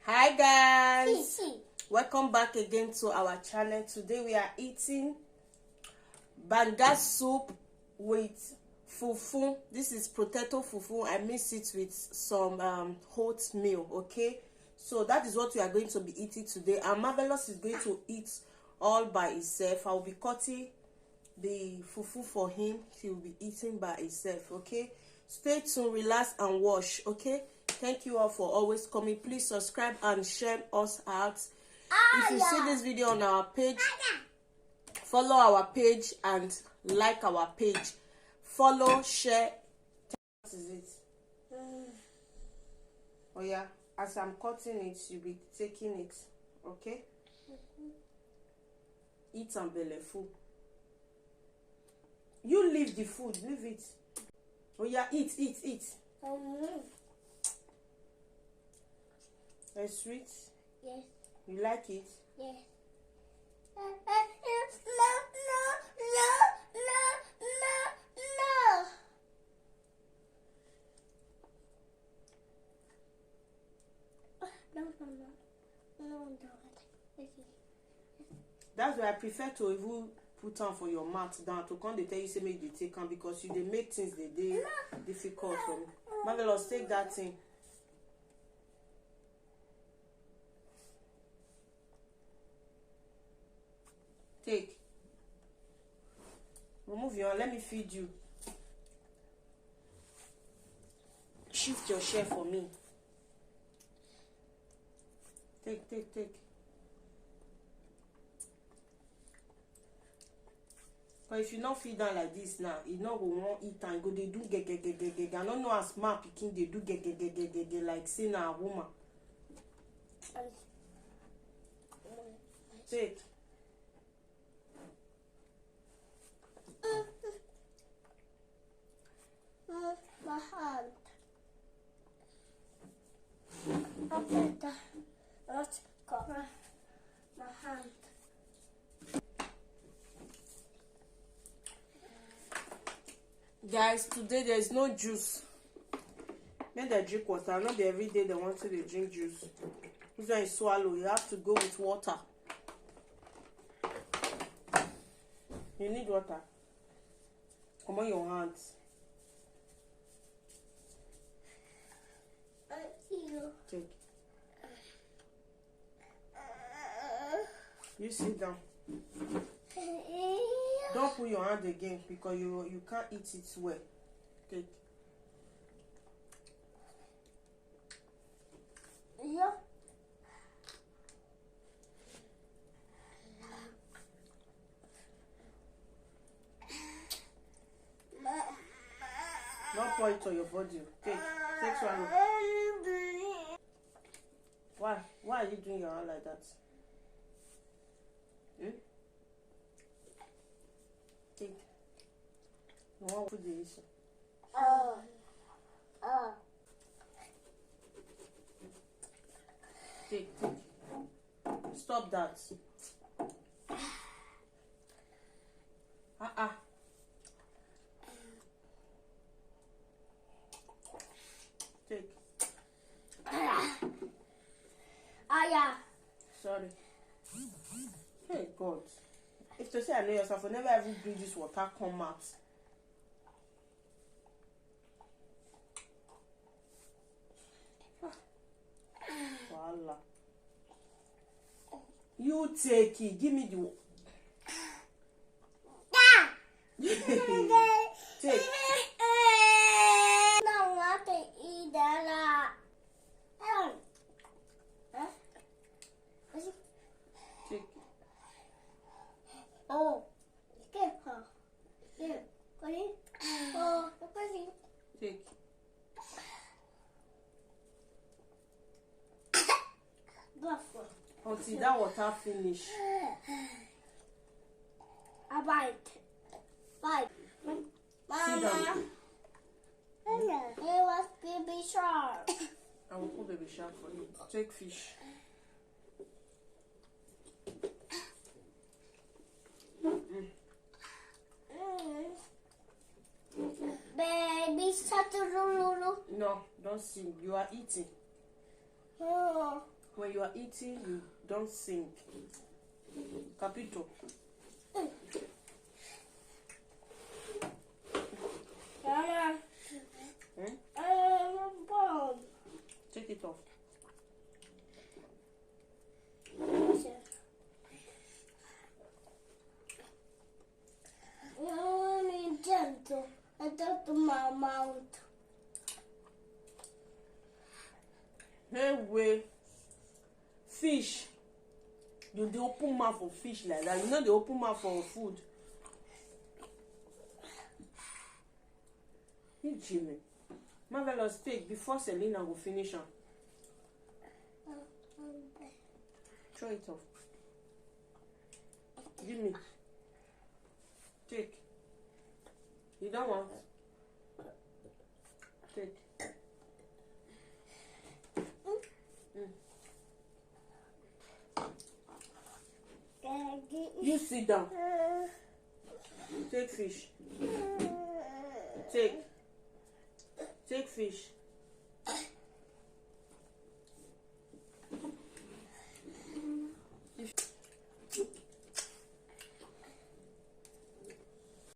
Hi guys, welcome back again to our channel. Today we are eating banga soup with fufu. This is potato fufu. I mix it with some oatmeal. Okay, so that is what we are going to be eating today, and Marvelous is going to eat all by himself. I will be cutting the fufu for him. He will be eating by himself. Okay, stay tuned, relax and watch. Okay, thank you all for always coming. Please subscribe and share us out. If you see this video on our page, follow our page and like our page. Follow, share. What is it? Oh yeah, as I'm cutting it, you'll be taking it. Okay, eat and belly full. You leave the food, leave it. Oh yeah, eat. It's sweet. Yes. You like it? Yes. No. That's why I prefer to even put on for your mat down to come they tell you say make you take on, because you they make things they difficult for me. Marvelous, take that thing. Take. Remove your, let me feed you. Shift your share for me. Take. But if you not feed down like this now, you not go want eat and go they do get. I don't know as smart picking they do get like saying a woman. Take. My hand. Okay, let's cover my hand. Guys, today there is no juice. When they drink water, not every day they want to drink juice. This one is swallow. You have to go with water. You need water. Come on your hands. Take. You sit down. Don't put your hand again because you can't eat it well. Take. Yeah. Don't pour it on your body. Take swallow. Why are you doing your hand like that? Take. You want to put the issue. Take. Stop that. Take. Yeah. Sorry. Hey God. If to say I know yourself, I never ever bring this water come out. Voila. You take it. Give me the take. No, not to eat that. Take. Oh, get her. Yeah, got it. Oh, got it. Take. Until that water finish. I bite. Mama. It was baby shark. I will put baby shark for you. Take fish. Baby shark. No, don't sing. You are eating. Oh. When you are eating, you don't sink. Capito. Take it off. I don't my mouth. Hey, way. Fish. You dey open mouth for fish like that. You know they open mouth for food. Hey, Jimmy. Marvelous, take before Selena will finish her. Throw it off. Give me. Take. You don't want? Take. You sit down. Take fish. Take fish.